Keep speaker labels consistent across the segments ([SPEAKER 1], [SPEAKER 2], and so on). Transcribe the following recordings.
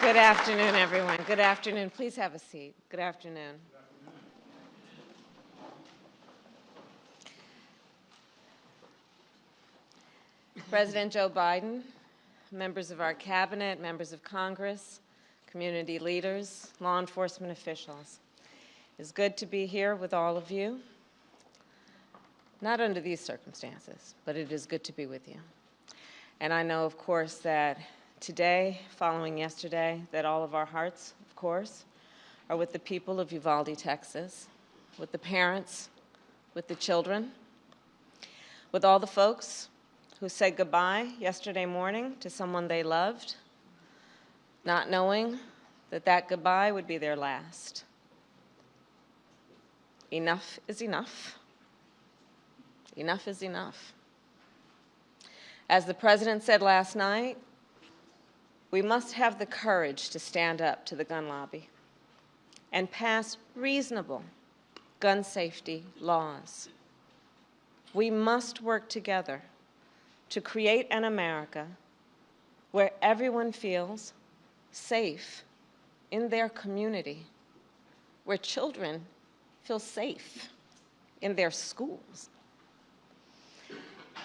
[SPEAKER 1] Good afternoon, everyone. Good afternoon. Please have a seat. Good afternoon. President Joe Biden, members of our cabinet, members of Congress, community leaders, law enforcement officials. It's good to be here with all of you. Not under these circumstances, but it is good to be with you. And I know, of course, that today, following yesterday, that all of our hearts, of course, are with the people of Uvalde, Texas, with the parents, with the children, with all the folks who said goodbye yesterday morning to someone they loved, not knowing that that goodbye would be their last. Enough is enough. Enough is enough. As the President said last night, we must have the courage to stand up to the gun lobby and pass reasonable gun safety laws. We must work together to create an America where everyone feels safe in their community, where children feel safe in their schools.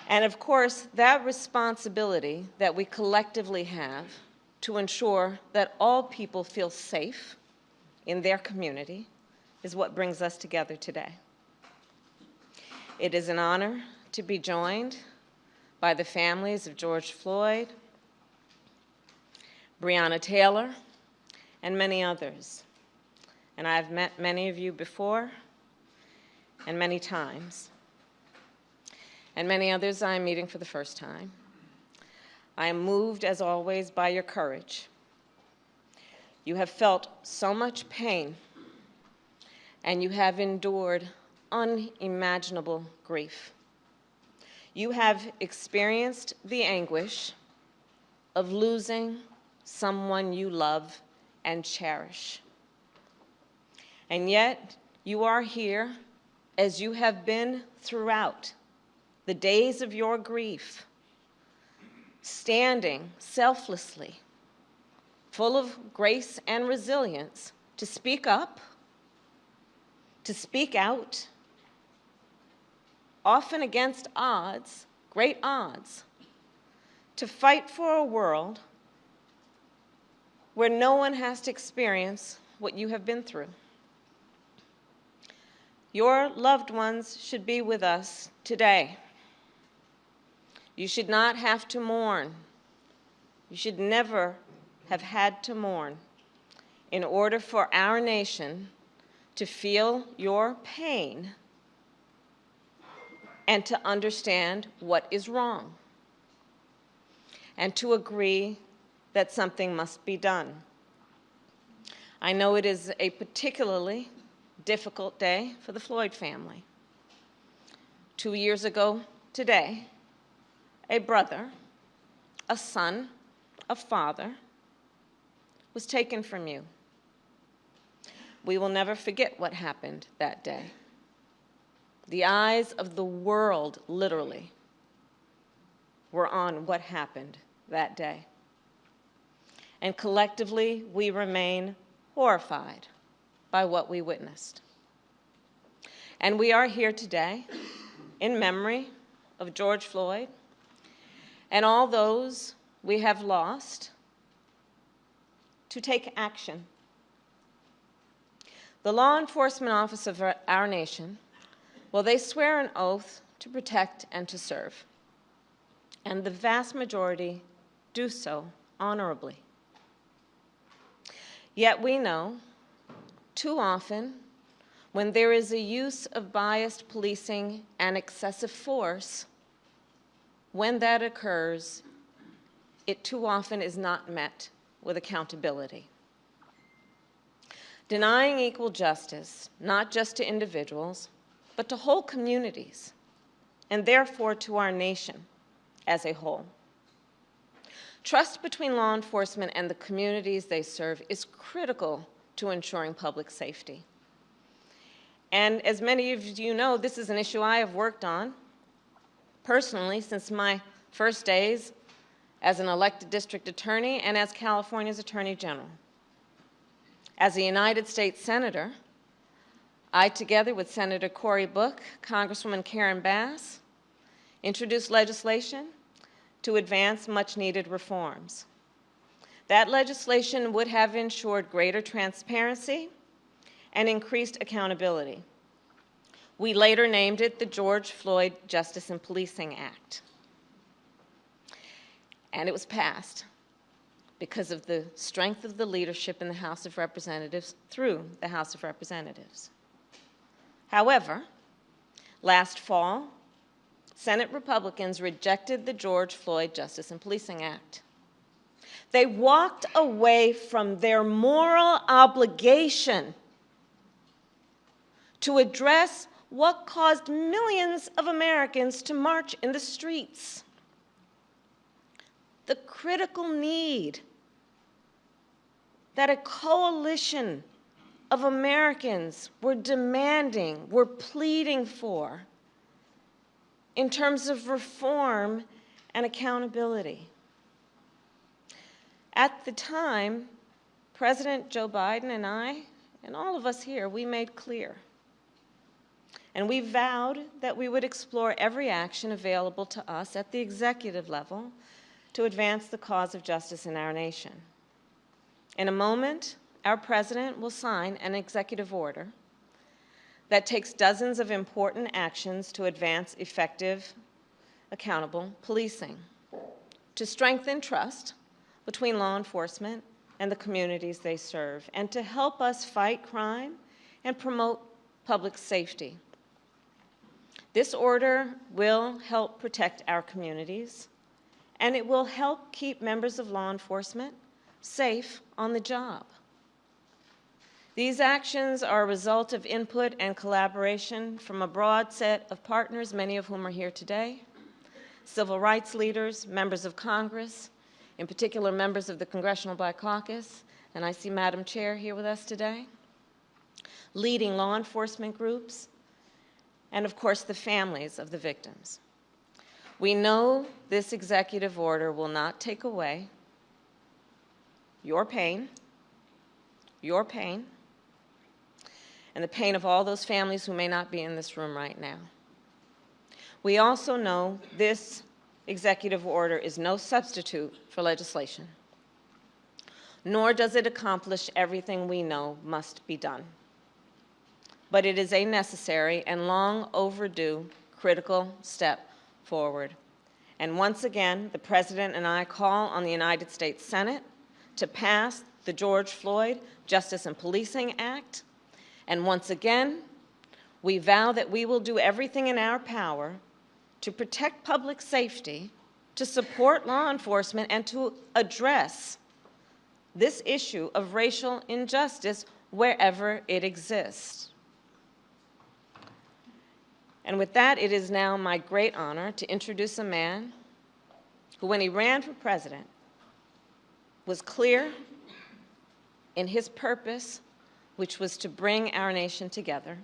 [SPEAKER 1] And of course, that responsibility that we collectively have to ensure that all people feel safe in their community is what brings us together today. It is an honor to be joined by the families of George Floyd, Breonna Taylor, and many others. And I've met many of you before and many times. And many others I am meeting for the first time. I am moved, as always, by your courage. You have felt so much pain, and you have endured unimaginable grief. You have experienced the anguish of losing someone you love and cherish. And yet, you are here, as you have been throughout the days of your grief, standing selflessly, full of grace and resilience, to speak up, to speak out, often against odds, great odds, to fight for a world where no one has to experience what you have been through. Your loved ones should be with us today. You should not have to mourn. You should never have had to mourn in order for our nation to feel your pain and to understand what is wrong and to agree that something must be done. I know it is a particularly difficult day for the Floyd family. 2 years ago today, a brother, a son, a father was taken from you. We will never forget what happened that day. The eyes of the world, literally, were on what happened that day. And collectively, we remain horrified by what we witnessed. And we are here today in memory of George Floyd and all those we have lost to take action. The law enforcement office of our nation, well, they swear an oath to protect and to serve. And the vast majority do so honorably. Yet we know, too often, when there is a use of biased policing and excessive force, when that occurs, it too often is not met with accountability. Denying equal justice, not just to individuals, but to whole communities, and therefore to our nation as a whole. Trust between law enforcement and the communities they serve is critical to ensuring public safety. And as many of you know, this is an issue I have worked on personally since my first days as an elected district attorney and as California's Attorney General. As a United States Senator, I, together with Senator Cory Book, Congresswoman Karen Bass, introduced legislation to advance much-needed reforms. That legislation would have ensured greater transparency and increased accountability. We later named it the George Floyd Justice in Policing Act. And it was passed because of the strength of the leadership in the House of Representatives through the House of Representatives. However, last fall, Senate Republicans rejected the George Floyd Justice in Policing Act. They walked away from their moral obligation to address what caused millions of Americans to march in the streets. The critical need that a coalition of Americans were demanding, were pleading for in terms of reform and accountability. At the time, President Joe Biden and I, and all of us here, we made clear, and we vowed that we would explore every action available to us at the executive level to advance the cause of justice in our nation. In a moment, our president will sign an executive order that takes dozens of important actions to advance effective, accountable policing, to strengthen trust between law enforcement and the communities they serve, and to help us fight crime and promote public safety. This order will help protect our communities, and it will help keep members of law enforcement safe on the job. These actions are a result of input and collaboration from a broad set of partners, many of whom are here today, civil rights leaders, members of Congress, in particular members of the Congressional Black Caucus, and I see Madam Chair here with us today, leading law enforcement groups, and of course the families of the victims. We know this executive order will not take away your pain, and the pain of all those families who may not be in this room right now. We also know this executive order is no substitute for legislation, nor does it accomplish everything we know must be done. But it is a necessary and long overdue critical step forward. And once again, the President and I call on the United States Senate to pass the George Floyd Justice and Policing Act. And once again, we vow that we will do everything in our power to protect public safety, to support law enforcement, and to address this issue of racial injustice wherever it exists. And with that, it is now my great honor to introduce a man who, when he ran for president, was clear in his purpose, which was to bring our nation together,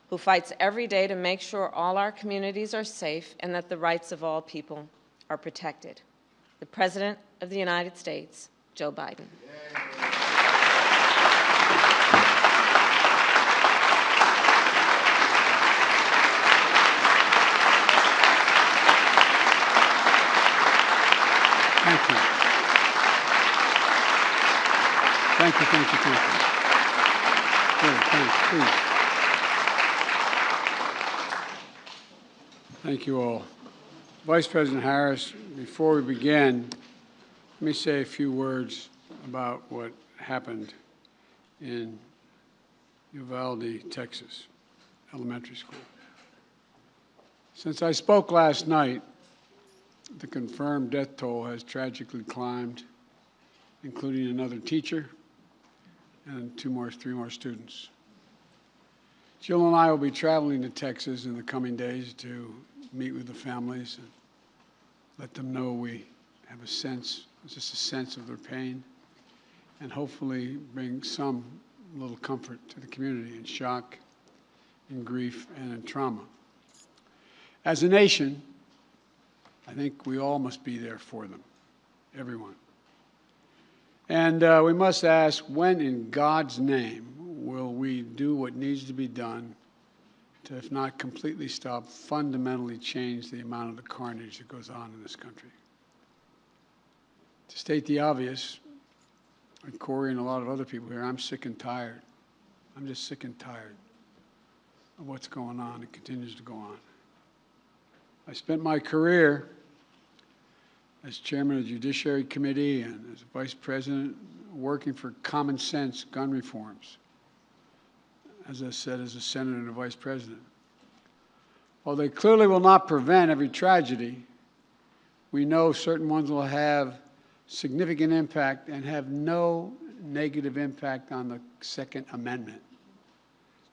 [SPEAKER 1] who fights every day to make sure all our communities are safe and that the rights of all people are protected. The President of the United States, Joe Biden.
[SPEAKER 2] Thank you. Thank you, thank you, thank you. Good, thanks, please. Thank you all. Vice President Harris, before we begin, let me say a few words about what happened in Uvalde, Texas, elementary school. Since I spoke last night, the confirmed death toll has tragically climbed, including another teacher and three more students. Jill and I will be traveling to Texas in the coming days to meet with the families and let them know we have a sense of their pain, and hopefully bring some little comfort to the community in shock, in grief, and in trauma. As a nation, I think we all must be there for them. everyone. And we must ask, when in God's name will we do what needs to be done to, if not completely stop, fundamentally change the amount of the carnage that goes on in this country? To state the obvious, like Corey and a lot of other people here, I'm sick and tired. I'm just sick and tired of what's going on and continues to go on. I spent my career as chairman of the Judiciary Committee and as vice president working for common sense gun reforms. As I said, as a senator and a vice president. While they clearly will not prevent every tragedy, we know certain ones will have significant impact and have no negative impact on the Second Amendment.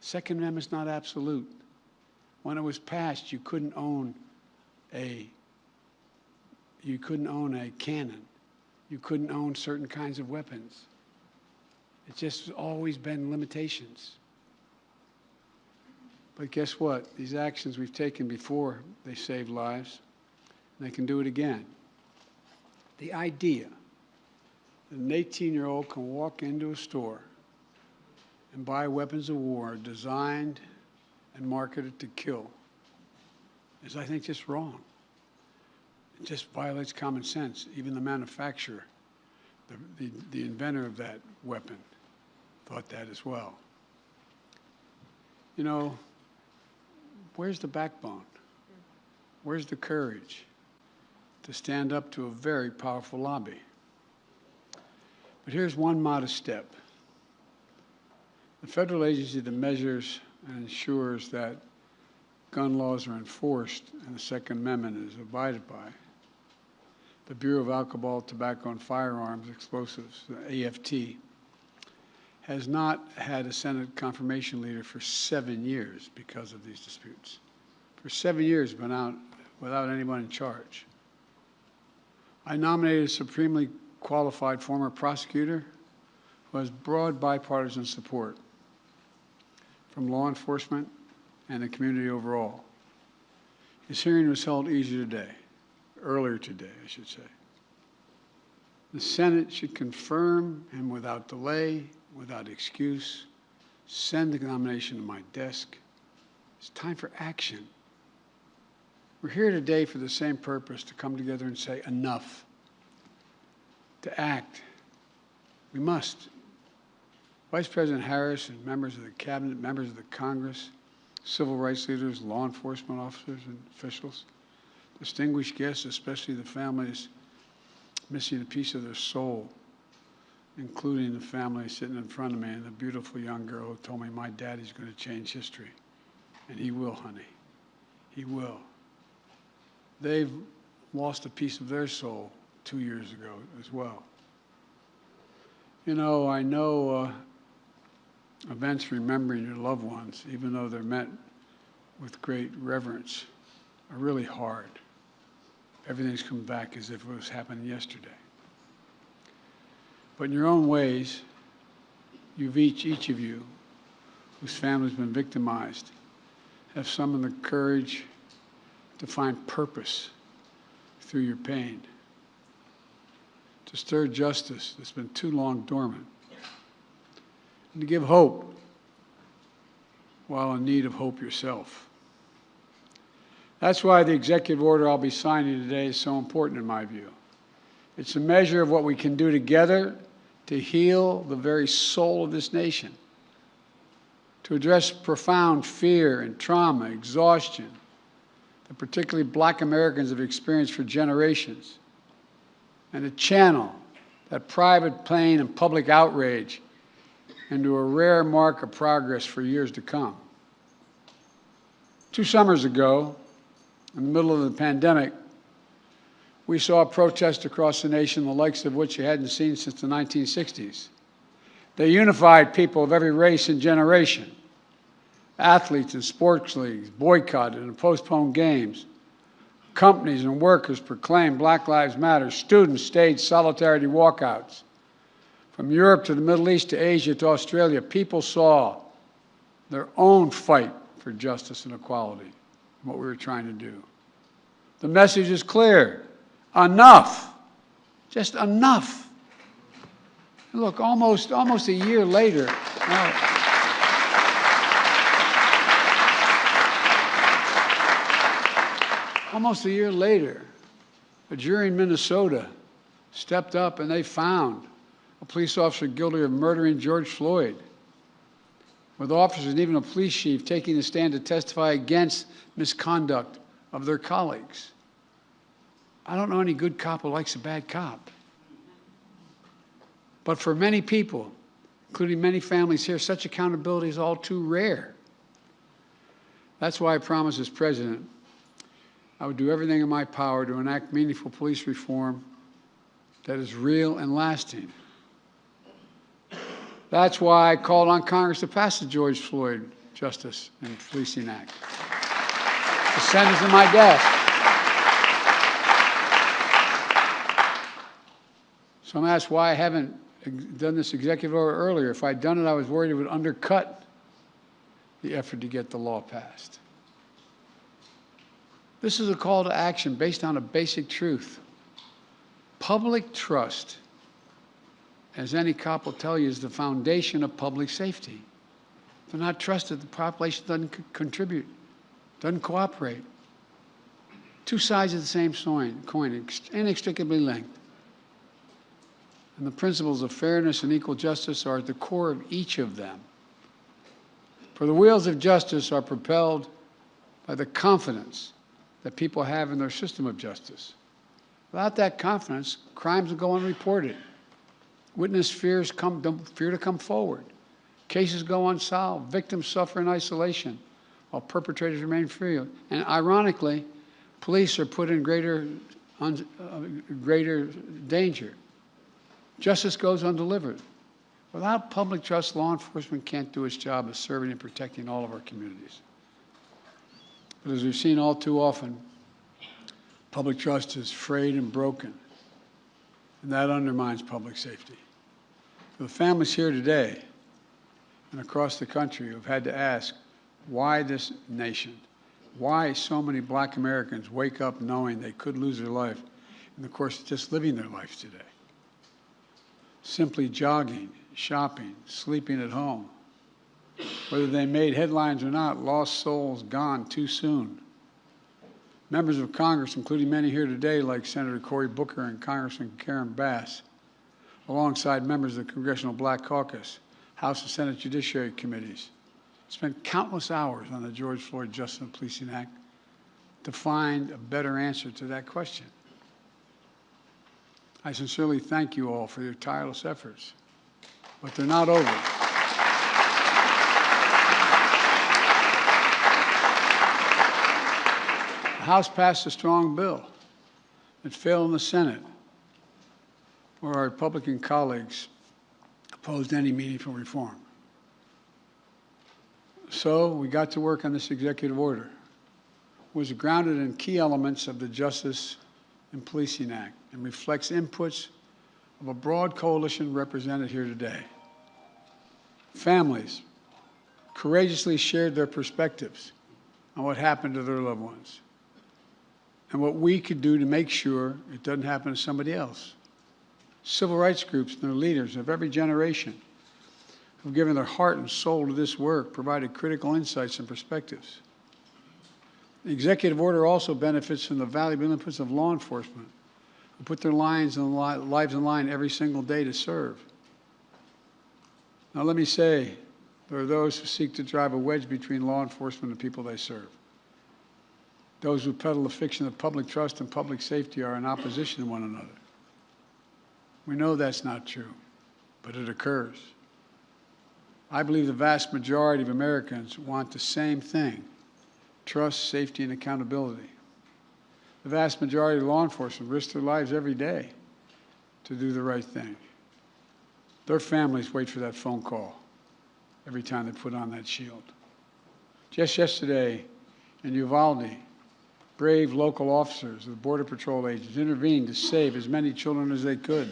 [SPEAKER 2] The Second Amendment is not absolute. When it was passed, you couldn't own a cannon. You couldn't own certain kinds of weapons. It's just always been limitations. But guess what? These actions we've taken before, they saved lives, and they can do it again. The idea that an 18-year-old can walk into a store and buy weapons of war designed and marketed to kill is, I think, just wrong. It just violates common sense. Even the manufacturer, the inventor of that weapon, thought that as well. You know, where's the backbone? Where's the courage to stand up to a very powerful lobby? But here's one modest step. The federal agency that measures and ensures that gun laws are enforced and the Second Amendment is abided by, the Bureau of Alcohol, Tobacco, and Firearms Explosives, the AFT, has not had a Senate confirmation leader for 7 years because of these disputes. For 7 years, been out without anyone in charge. I nominated a supremely qualified former prosecutor who has broad bipartisan support from law enforcement and the community overall. His hearing was held earlier today, I should say. The Senate should confirm and without delay, without excuse, send the nomination to my desk. It's time for action. We're here today for the same purpose, to come together and say enough, to act. We must. Vice President Harris and members of the cabinet, members of the Congress, civil rights leaders, law enforcement officers and officials, distinguished guests, especially the families missing a piece of their soul, including the family sitting in front of me and the beautiful young girl who told me my daddy's going to change history. And he will, honey. He will. They've lost a piece of their soul 2 years ago as well. You know, I know events remembering your loved ones, even though they're met with great reverence, are really hard. Everything's come back as if it was happening yesterday. But in your own ways, you've each of you, whose family's been victimized, have summoned the courage to find purpose through your pain, to stir justice that's been too long dormant, and to give hope while in need of hope yourself. That's why the executive order I'll be signing today is so important in my view. It's a measure of what we can do together to heal the very soul of this nation, to address profound fear and trauma, exhaustion that particularly Black Americans have experienced for generations, and to channel that private pain and public outrage into a rare mark of progress for years to come. 2 summers ago, in the middle of the pandemic, we saw protests across the nation, the likes of which you hadn't seen since the 1960s. They unified people of every race and generation. Athletes and sports leagues boycotted and postponed games. Companies and workers proclaimed Black Lives Matter. Students staged solidarity walkouts. From Europe to the Middle East to Asia to Australia, people saw their own fight for justice and equality, what we were trying to do. The message is clear. Enough Just enough. And look, almost a year later, a jury in Minnesota stepped up and they found a police officer guilty of murdering George Floyd, with officers and even a police chief taking the stand to testify against misconduct of their colleagues. I don't know any good cop who likes a bad cop. But for many people, including many families here, such accountability is all too rare. That's why I promised as president I would do everything in my power to enact meaningful police reform that is real and lasting. That's why I called on Congress to pass the George Floyd Justice and Policing Act. The Senate's in my desk. So I'm asked why I haven't done this executive order earlier. If I'd done it, I was worried it would undercut the effort to get the law passed. This is a call to action based on a basic truth. Public trust, as any cop will tell you, is the foundation of public safety. If they're not trusted, the population doesn't contribute, doesn't cooperate. Two sides of the same coin, inextricably linked. And the principles of fairness and equal justice are at the core of each of them. For the wheels of justice are propelled by the confidence that people have in their system of justice. Without that confidence, crimes will go unreported. Witness fear to come forward. Cases go unsolved. Victims suffer in isolation while perpetrators remain free. And ironically, police are put in greater danger. Justice goes undelivered. Without public trust, law enforcement can't do its job of serving and protecting all of our communities. But as we've seen all too often, public trust is frayed and broken, and that undermines public safety. For the families here today and across the country who've had to ask why this nation, why so many black Americans wake up knowing they could lose their life in the course of just living their life today. Simply jogging, shopping, sleeping at home. Whether they made headlines or not, lost souls gone too soon. Members of Congress, including many here today, like Senator Cory Booker and Congressman Karen Bass, alongside members of the Congressional Black Caucus, House and Senate Judiciary Committees, spent countless hours on the George Floyd Justice and Policing Act to find a better answer to that question. I sincerely thank you all for your tireless efforts, but they're not over. The House passed a strong bill. It failed in the Senate, where our Republican colleagues opposed any meaningful reform. So we got to work on this executive order. It was grounded in key elements of the Justice and Policing Act and reflects inputs of a broad coalition represented here today. Families courageously shared their perspectives on what happened to their loved ones and what we could do to make sure it doesn't happen to somebody else. Civil rights groups and their leaders of every generation who've given their heart and soul to this work provided critical insights and perspectives. The executive order also benefits from the valuable inputs of law enforcement, who put their lives in line every single day to serve. Now let me say, there are those who seek to drive a wedge between law enforcement and the people they serve. Those who peddle the fiction of public trust and public safety are in opposition to one another. We know that's not true, but it occurs. I believe the vast majority of Americans want the same thing: trust, safety, and accountability. The vast majority of law enforcement risk their lives every day to do the right thing. Their families wait for that phone call every time they put on that shield. Just yesterday in Uvalde, brave local officers of the Border Patrol agents intervened to save as many children as they could.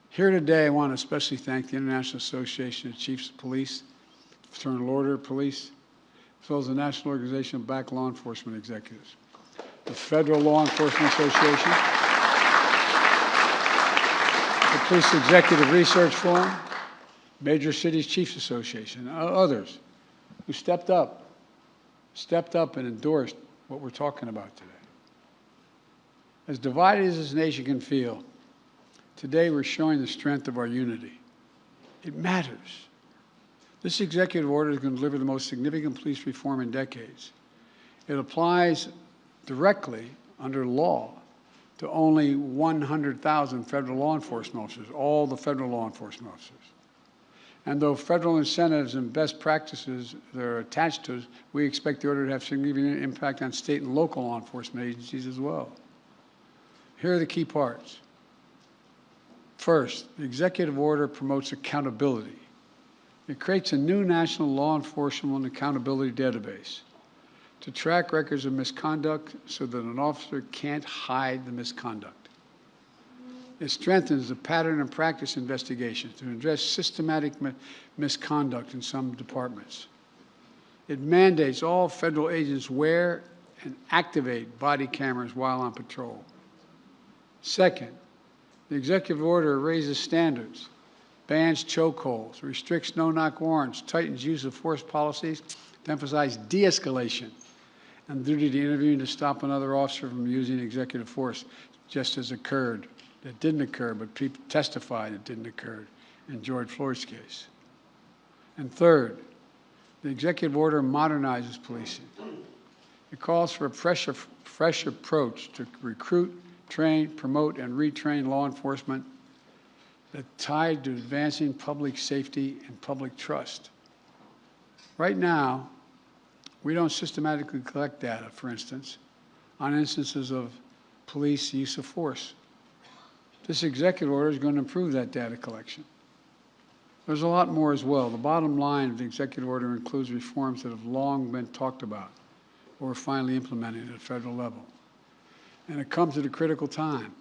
[SPEAKER 2] Here today, I want to especially thank the International Association of Chiefs of Police, Fraternal Order of Police, as well as the National Organization of Black Law Enforcement Executives, the Federal Law Enforcement Association, the Police Executive Research Forum, Major Cities Chiefs Association, and others who stepped up and endorsed what we're talking about today. As divided as this nation can feel, today we're showing the strength of our unity. It matters. This executive order is going to deliver the most significant police reform in decades. It applies directly under law to only 100,000 federal law enforcement officers, all the federal law enforcement officers. And though federal incentives and best practices that are attached to it, we expect the order to have significant impact on state and local law enforcement agencies as well. Here are the key parts. First, the executive order promotes accountability. It creates a new national law enforcement accountability database to track records of misconduct so that an officer can't hide the misconduct. It strengthens the pattern and practice investigations to address systematic misconduct in some departments. It mandates all federal agents wear and activate body cameras while on patrol. Second, the executive order raises standards, bans chokeholds, restricts no-knock warrants, tightens use of force policies to emphasize de-escalation and duty to intervene to stop another officer from using executive force, just as occurred. That didn't occur, but people testified it didn't occur in George Floyd's case. And third, the executive order modernizes policing. It calls for a fresh approach to recruit, train, promote, and retrain law enforcement that's tied to advancing public safety and public trust. Right now, we don't systematically collect data, for instance, on instances of police use of force. This executive order is going to improve that data collection. There's a lot more as well. The bottom line of the executive order includes reforms that have long been talked about or are finally implemented at a federal level. And it comes at a critical time.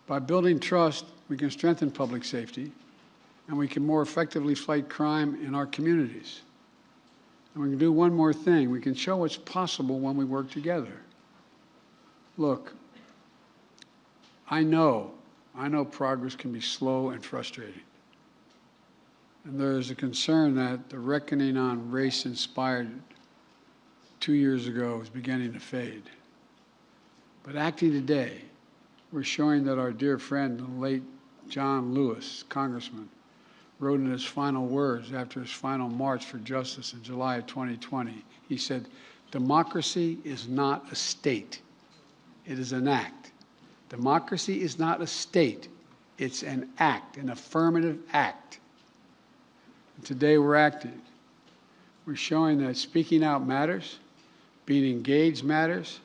[SPEAKER 2] By building trust, we can strengthen public safety, and we can more effectively fight crime in our communities. And we can do one more thing. We can show what's possible when we work together. Look, I know progress can be slow and frustrating. And there is a concern that the reckoning on race inspired 2 years ago is beginning to fade. But acting today, we're showing that our dear friend, the late John Lewis, Congressman, wrote in his final words after his final march for justice in July of 2020, he said, "Democracy is not a state, it is an act. Democracy is not a state, it's an act, an affirmative act." And today we're acting. We're showing that speaking out matters, being engaged matters,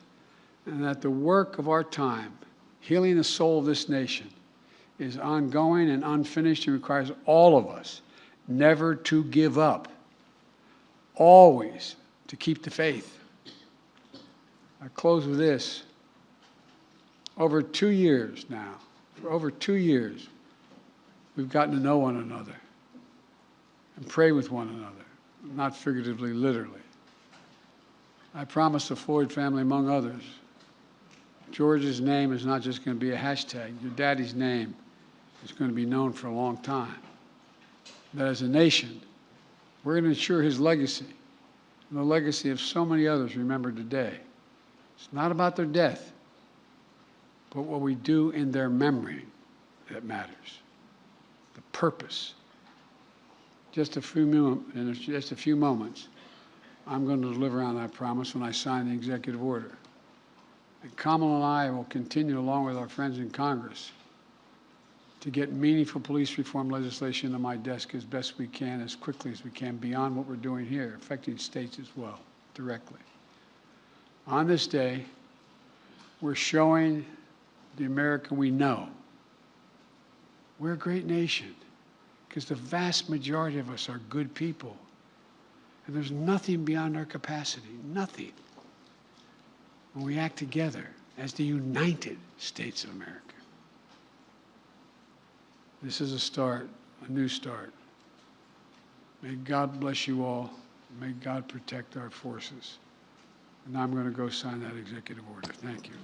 [SPEAKER 2] and that the work of our time, healing the soul of this nation, is ongoing and unfinished and requires all of us never to give up, always to keep the faith. I close with this. Over 2 years now, for over 2 years, we've gotten to know one another and pray with one another, not figuratively, literally. I promised the Floyd family, among others, George's name is not just going to be a hashtag. Your daddy's name is going to be known for a long time. That as a nation, we're going to ensure his legacy and the legacy of so many others remembered today. It's not about their death, but what we do in their memory that matters. The purpose. In just a few moments, I'm going to deliver on that promise when I sign the executive order. And Kamala and I will continue, along with our friends in Congress, to get meaningful police reform legislation to my desk as best we can, as quickly as we can, beyond what we're doing here, affecting states as well, directly. On this day, we're showing the America we know we're a great nation, because the vast majority of us are good people. And there's nothing beyond our capacity, nothing, when we act together as the United States of America. This is a start, a new start. May God bless you all. May God protect our forces. And now I'm going to go sign that executive order. Thank you.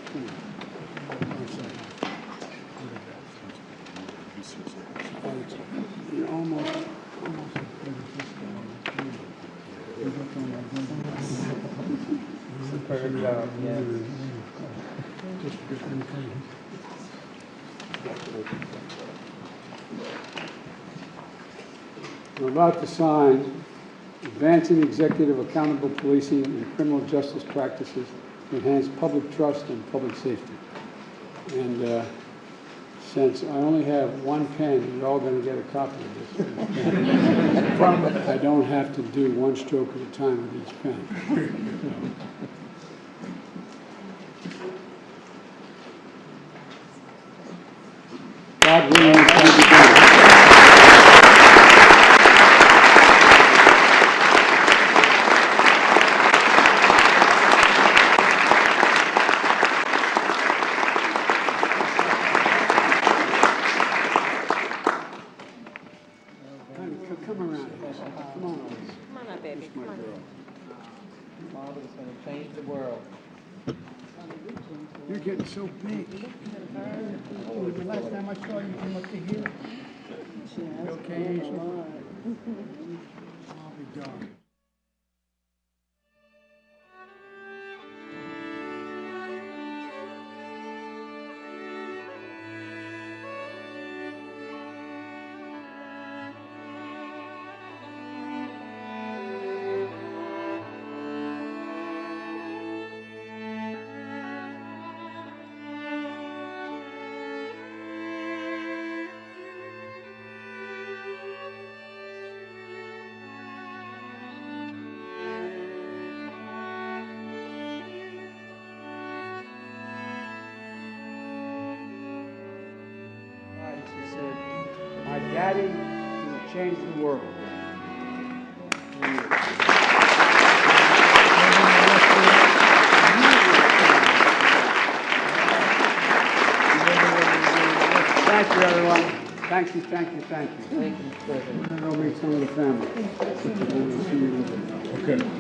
[SPEAKER 2] One second. You're almost.
[SPEAKER 3] Perfect job, yes.
[SPEAKER 2] We're about to sign Advancing Executive Accountable Policing and Criminal Justice Practices to Enhance Public Trust and Public Safety. And since I only have one pen, you're all going to get a copy of this. I don't have to do one stroke at a time with each pen. God willing, it can be done. Come around. Come on.
[SPEAKER 1] Come on up, baby. Come on.
[SPEAKER 3] Father is going to change the world.
[SPEAKER 2] You're getting so big.
[SPEAKER 4] Oh, the last time I saw you came up to here. You okay?
[SPEAKER 2] I'll be darned.
[SPEAKER 4] She said, my daddy will change the world. Thank you, everyone. Thank you, thank you, thank you.
[SPEAKER 3] Thank you, President.
[SPEAKER 2] We're going to go meet some of the family. Okay.